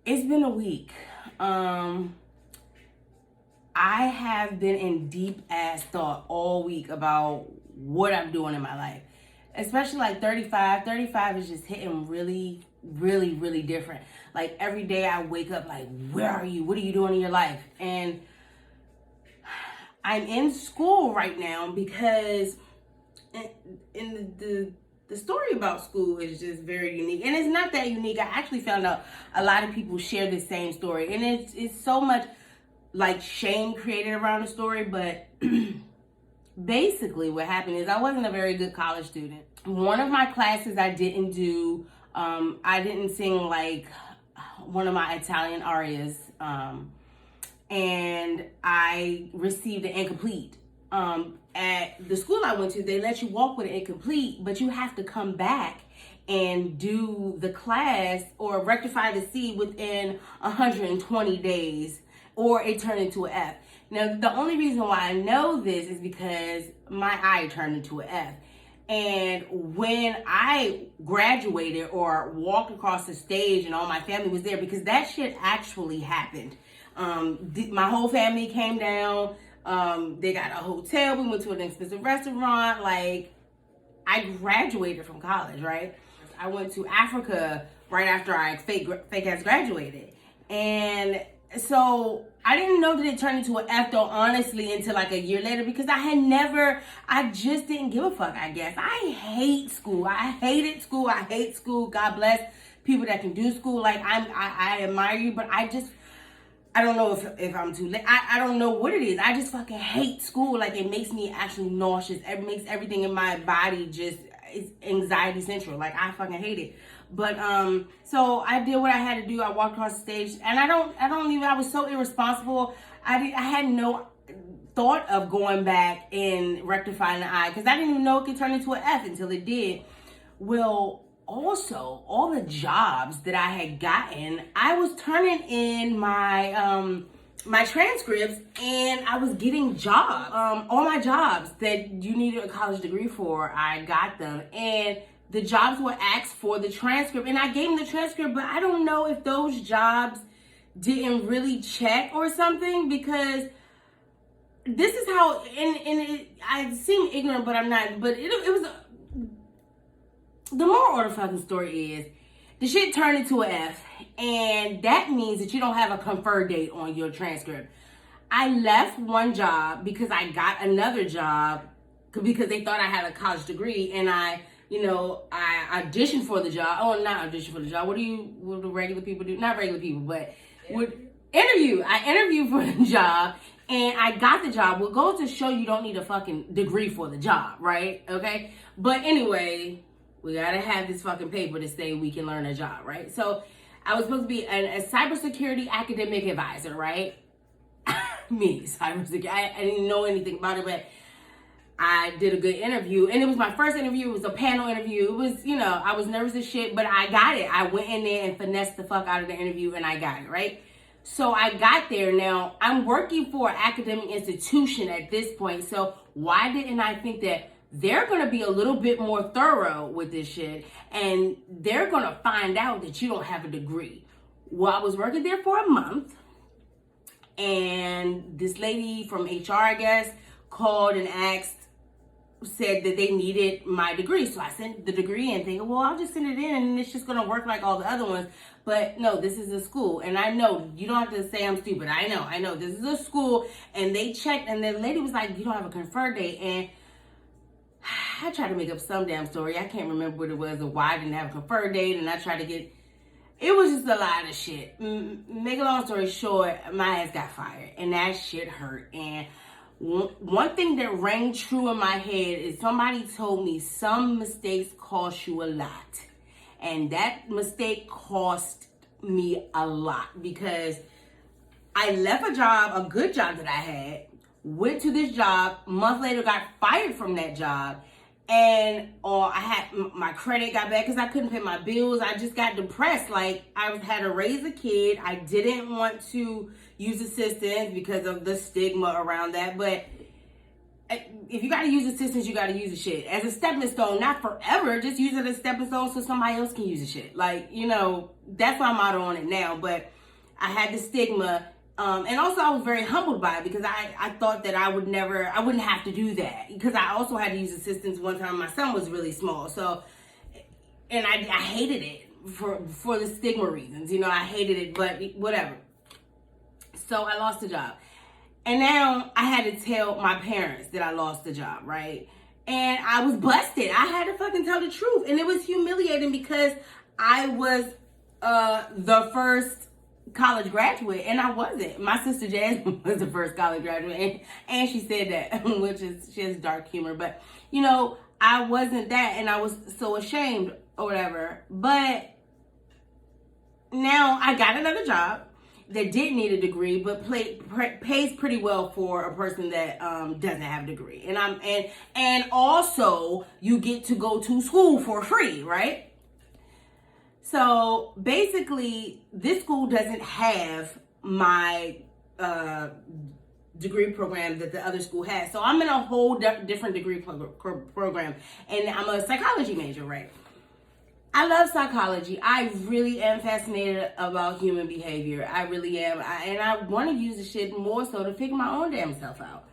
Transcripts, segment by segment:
It's been a week. I have been in deep ass thought all week about what I'm doing in my life. Especially like 35. 35 is just hitting really, really, really different. Like every day I wake up like, where are you? What are you doing in your life? And I'm in school right now because in the story about school is just very unique, and it's not that unique. I actually found out a lot of people share the same story, and it's so much like shame created around the story. But basically what happened is I wasn't a very good college student. One of my classes I didn't do, I didn't sing like one of my Italian arias, and I received an incomplete. At the school I went to, they let you walk with an incomplete, but you have to come back and do the class or rectify the C within 120 days, or it turned into an F. Now, the only reason why I know this is because my I turned into an F. And when I graduated or walked across the stage and all my family was there, because that shit actually happened. My whole family came down. They got a hotel. We went to an expensive restaurant. Like, I graduated from college, right? I went to Africa right after I fake ass graduated. And so I didn't know that it turned into an F though, honestly, until like a year later, because I just didn't give a fuck, I guess. I hate school. I hated school. I hate school. God bless people that can do school. Like, I admire you, but I don't know if I'm too late. I don't know what it is. I just fucking hate school. Like, it makes me actually nauseous. It makes everything in my body just, it's anxiety central. Like, I fucking hate it. But, so I did what I had to do. I walked across the stage, and I was so irresponsible. I had no thought of going back and rectifying the I, because I didn't even know it could turn into an F until it did. Well, also, all the jobs that I had gotten, I was turning in my my transcripts, and I was getting jobs. All my jobs that you needed a college degree for, I got them. And the jobs were asked for the transcript, and I gave them the transcript, but I don't know if those jobs didn't really check or something, because this is how, I seem ignorant, but I'm not, but it was the moral of the fucking story is the shit turned into an F, and that means that you don't have a confer date on your transcript. I left one job because I got another job because they thought I had a college degree, and I auditioned for the job. Oh, not auditioned for the job. What do regular people do? Not regular people, but interview. I interviewed for the job, and I got the job. Well, goes to show you don't need a fucking degree for the job, right? Okay? But anyway, we gotta have this fucking paper to say we can learn a job, right? So I was supposed to be a cybersecurity academic advisor, right? Me, cybersecurity. I didn't know anything about it, but I did a good interview. And it was my first interview. It was a panel interview. It was, I was nervous as shit, but I got it. I went in there and finessed the fuck out of the interview, and I got it, right? So I got there. Now, I'm working for an academic institution at this point. So why didn't I think that they're going to be a little bit more thorough with this shit, and they're going to find out that you don't have a degree? Well, I was working there for a month, and this lady from HR, I guess, called and said that they needed my degree. So I sent the degree in thinking, well, I'll just send it in and it's just going to work like all the other ones. But no, this is a school. And I know, you don't have to say I'm stupid. I know this is a school. And they checked, and the lady was like, you don't have a confer date. And I tried to make up some damn story. I can't remember what it was or why I didn't have a confer date. And I tried to it was just a lot of shit. Make a long story short, my ass got fired. And that shit hurt. And one thing that rang true in my head is somebody told me some mistakes cost you a lot. And that mistake cost me a lot, because I left a job, a good job that I had, went to this job, a month later got fired from that job, and I had my credit got bad because I couldn't pay my bills. I just got depressed. Like, I had to raise a kid. I didn't want to use assistance because of the stigma around that. But if you got to use assistance, you got to use the shit as a stepping stone, not forever. Just use it as a stepping stone so somebody else can use the shit. Like, that's my motto on it now. But I had the stigma. And also I was very humbled by it because I thought that I wouldn't have to do that, because I also had to use assistance one time. My son was really small. So, and I hated it for the stigma reasons, you know, I hated it, but whatever. So I lost the job. And now I had to tell my parents that I lost the job, right? And I was busted. I had to fucking tell the truth. And it was humiliating because I was the first college graduate, and I wasn't. My sister Jasmine was the first college graduate, and she said that, she has dark humor. But, you know, I wasn't that, and I was so ashamed or whatever. But now I got another job that didn't need a degree, but pays pretty well for a person that doesn't have a degree. And also you get to go to school for free, right? So basically, this school doesn't have my degree program that the other school has. So I'm in a whole different degree program, and I'm a psychology major, right? I love psychology. I really am fascinated about human behavior. I really am. And I want to use the shit more so to figure my own damn self out.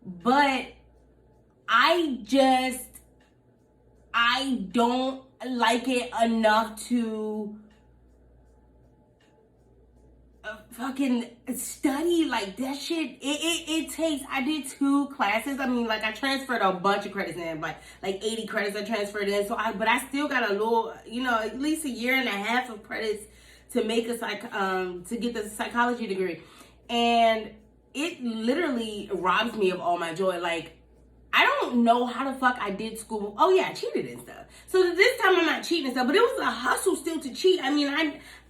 But I don't like it enough to fucking study like that shit. It takes, I did 2 classes. I mean, like, I transferred a bunch of credits in, like 80 credits I transferred in. So but I still got a little, you know, at least a year and a half of credits to make to get the psychology degree. And it literally robs me of all my joy. Like, I don't know how the fuck I did school. Oh yeah, I cheated and stuff. So this time I'm not cheating and stuff, but it was a hustle still to cheat. I mean,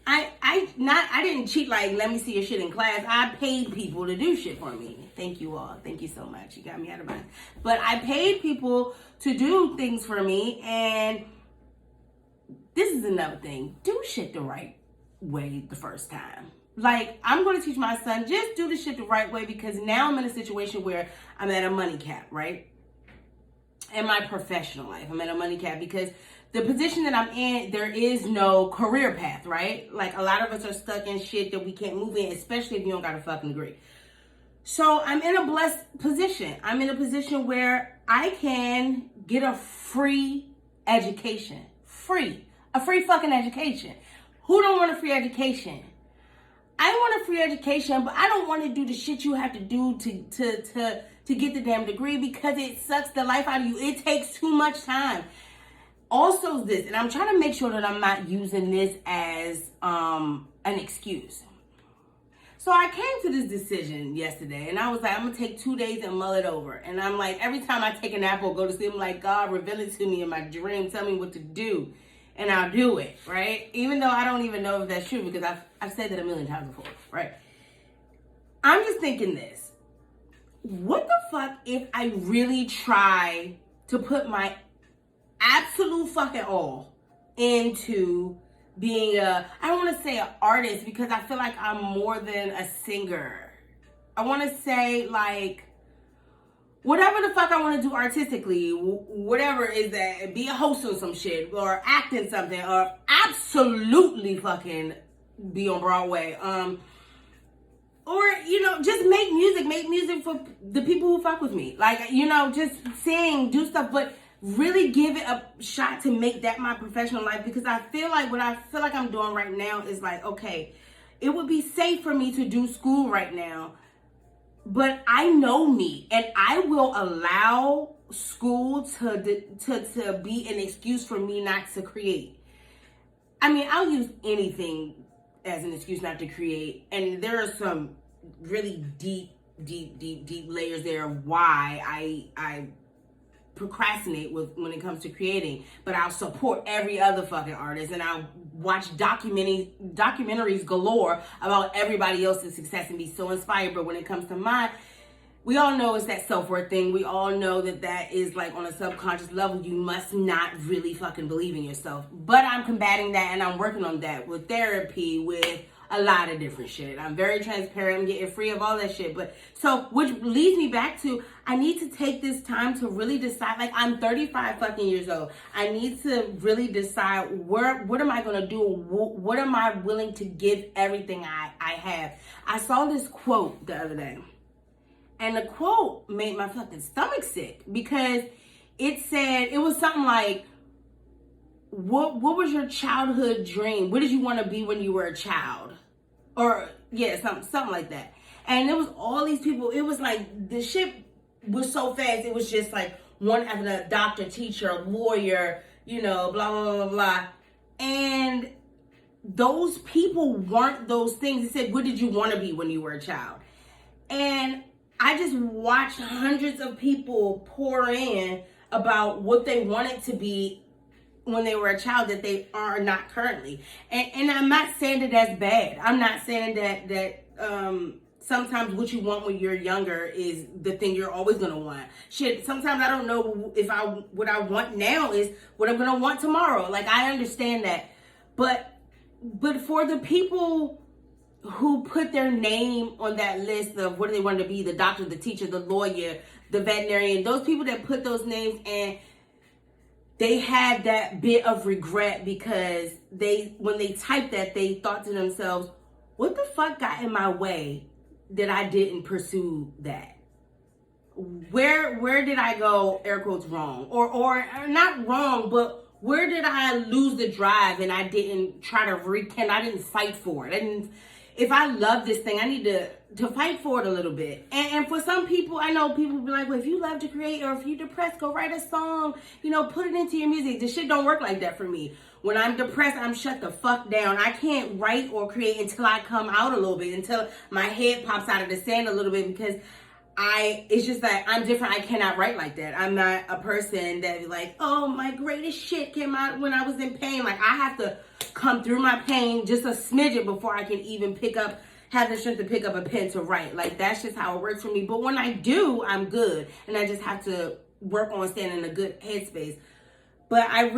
I didn't cheat like, let me see your shit in class. I paid people to do shit for me. Thank you all. Thank you so much. You got me out of mind. But I paid people to do things for me, and this is another thing. Do shit the right way the first time. Like, I'm going to teach my son, just do the shit the right way, because now I'm in a situation where I'm at a money cap, right? In my professional life, I'm at a money cap because the position that I'm in, there is no career path, right? Like, a lot of us are stuck in shit that we can't move in, especially if you don't got a fucking degree. So I'm in a blessed position. I'm in a position where I can get a free education. A free fucking education. Who don't want a free education? I want a free education, but I don't want to do the shit you have to do to get the damn degree, because it sucks the life out of you. It takes too much time. Also this, and I'm trying to make sure that I'm not using this as an excuse. So I came to this decision yesterday, and I was like, I'm going to take 2 days and mull it over. And I'm like, every time I take a nap or go to sleep, I'm like, God, reveal it to me in my dream. Tell me what to do. And I'll do it, right? Even though I don't even know if that's true, because I've said that a million times before, right? I'm just thinking this. What the fuck if I really try to put my absolute fucking all into being I don't want to say an artist, because I feel like I'm more than a singer. I want to say, like, whatever the fuck I want to do artistically, whatever is that, be a host or some shit, or act in something, or absolutely fucking be on Broadway. Or, you know, just make music for the people who fuck with me. Like, you know, just sing, do stuff, but really give it a shot to make that my professional life, because I feel like what I feel like I'm doing right now is like, okay, it would be safe for me to do school right now, but I know me, and I will allow school to be an excuse for me not to create. I mean, I'll use anything as an excuse not to create, and there are some really deep layers there of why I procrastinate when it comes to creating, but I'll support every other fucking artist, and I'll watch documentaries galore about everybody else's success and be so inspired. But when it comes to mine, we all know it's that self-worth thing. We all know that is like on a subconscious level, you must not really fucking believe in yourself. But I'm combating that, and I'm working on that with therapy, with a lot of different shit. I'm very transparent. I'm getting free of all that shit. But so, which leads me back to, I need to take this time to really decide. Like, I'm 35 fucking years old. I need to really decide what am I going to do? What am I willing to give everything I have? I saw this quote the other day. And the quote made my fucking stomach sick because it said, it was something like, what was your childhood dream? What did you want to be when you were a child? Or, yeah, something like that. And there was all these people. It was like, the shit was so fast. It was just like one after the doctor, teacher, lawyer, you know, blah, blah, blah, blah. And those people weren't those things. It said, what did you want to be when you were a child? And I just watched hundreds of people pour in about what they wanted to be when they were a child that they are not currently. And I'm not saying that that's bad. I'm not saying that sometimes what you want when you're younger is the thing you're always gonna want. Shit, sometimes I don't know if what I want now is what I'm gonna want tomorrow. Like, I understand that. But for the people who put their name on that list of what they wanted to be, the doctor, the teacher, the lawyer, the veterinarian, those people that put those names, and they had that bit of regret because when they typed that, they thought to themselves, what the fuck got in my way that I didn't pursue that? Where did I go, air quotes, wrong? Or not wrong, but where did I lose the drive and I didn't try to rekindle, I didn't fight for it? And if I love this thing, I need to fight for it a little bit. And for some people, I know people be like, well, if you love to create or if you're depressed, go write a song, you know, put it into your music. This shit don't work like that for me. When I'm depressed, I'm shut the fuck down. I can't write or create until I come out a little bit, until my head pops out of the sand a little bit, because it's just that I'm different. I cannot write like that. I'm not a person that be like, oh, my greatest shit came out when I was in pain. Like, I have to come through my pain just a smidget before I can even have the strength to pick up a pen to write. Like, that's just how it works for me. But when I do, I'm good. And I just have to work on staying in a good headspace. But I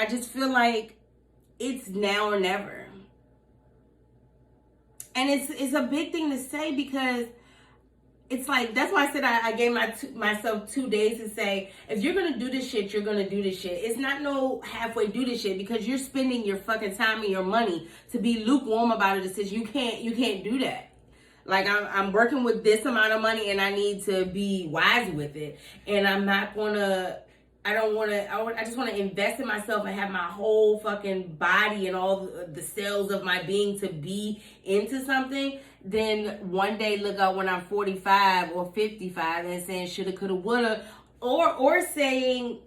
just feel like it's now or never. And it's a big thing to say, because it's like, that's why I said I gave myself 2 days to say, if you're going to do this shit, you're going to do this shit. It's not no halfway do this shit, because you're spending your fucking time and your money to be lukewarm about a decision. You can't do that. Like, I'm working with this amount of money and I need to be wise with it. And I'm not going to, I just want to invest in myself and have my whole fucking body and all the cells of my being to be into something. Then one day look out when I'm 45 or 55 and saying shoulda, coulda, woulda, or saying,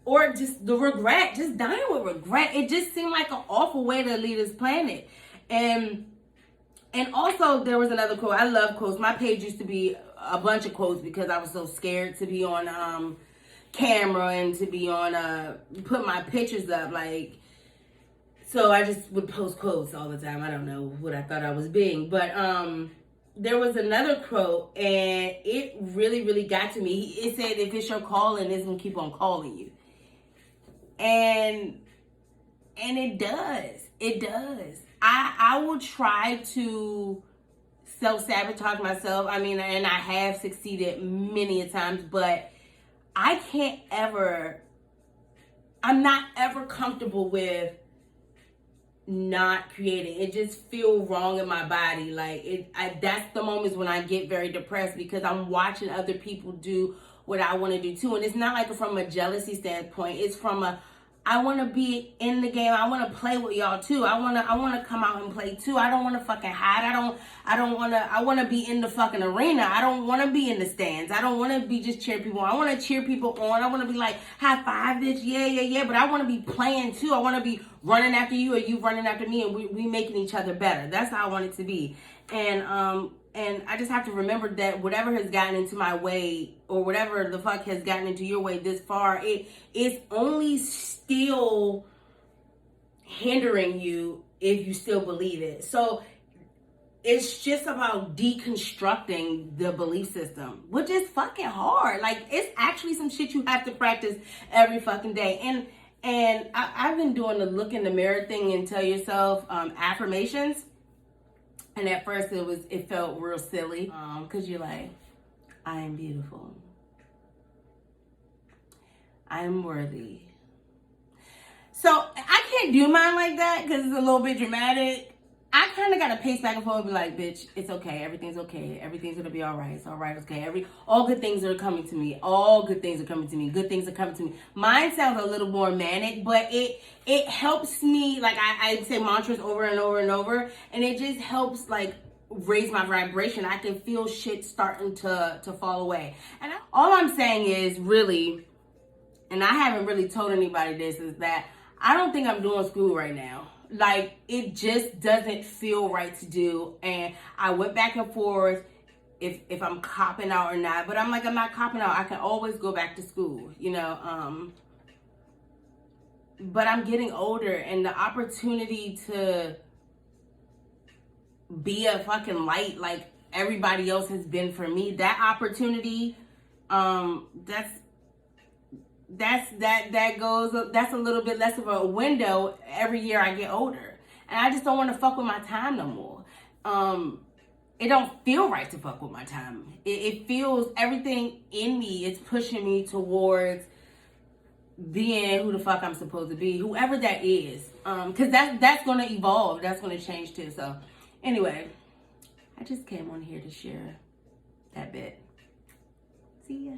or just the regret, just dying with regret. It just seemed like an awful way to leave this planet. And also there was another quote. I love quotes. My page used to be a bunch of quotes because I was so scared to be on camera and to be on put my pictures up, like, so I just would post quotes all the time. I don't know what I thought I was being, but there was another quote and it really, really got to me. It said, if it's your calling, it's gonna keep on calling you. And it does. I will try to self-sabotage myself. I mean, and I have succeeded many a times, but I'm not ever comfortable with not creating. It just feels wrong in my body. Like, that's the moments when I get very depressed, because I'm watching other people do what I want to do too. And it's not like from a jealousy standpoint. It's from I want to be in the game. I want to play with y'all too. I want to come out and play too. I don't want to fucking hide. I want to be in the fucking arena. I don't want to be in the stands. I don't want to be just cheering people on. I want to cheer people on. I want to be like, high five, bitch. Yeah. But I want to be playing too. I want to be running after you or you running after me, and we making each other better. That's how I want it to be. And I just have to remember that whatever has gotten into my way, or whatever the fuck has gotten into your way this far, it is only still hindering you if you still believe it. So it's just about deconstructing the belief system, which is fucking hard. Like, it's actually some shit you have to practice every fucking day. And I've been doing the look in the mirror thing and tell yourself affirmations. And at first it felt real silly, because you're like, I am beautiful. I am worthy. So I can't do mine like that because it's a little bit dramatic. I kind of got to pace back and forth and be like, bitch, it's okay. Everything's okay. Everything's going to be all right. It's all right. Okay. All good things are coming to me. All good things are coming to me. Good things are coming to me. Mine sounds a little more manic, but it helps me. Like I say mantras over and over and over, and it just helps like raise my vibration. I can feel shit starting to fall away. And all I'm saying is really, and I haven't really told anybody this, is that I don't think I'm doing school right now. Like, it just doesn't feel right to do. And I went back and forth if I'm copping out or not. But I'm like, I'm not copping out. I can always go back to school, you know. But I'm getting older, and the opportunity to be a fucking light like everybody else has been for me, that opportunity, that's a little bit less of a window every year I get older. And I just don't want to fuck with my time no more. It don't feel right to fuck with my time. It feels, everything in me is pushing me towards being who the fuck I'm supposed to be, whoever that is. Because that's going to evolve. That's going to change too. So anyway, I just came on here to share that bit. See ya.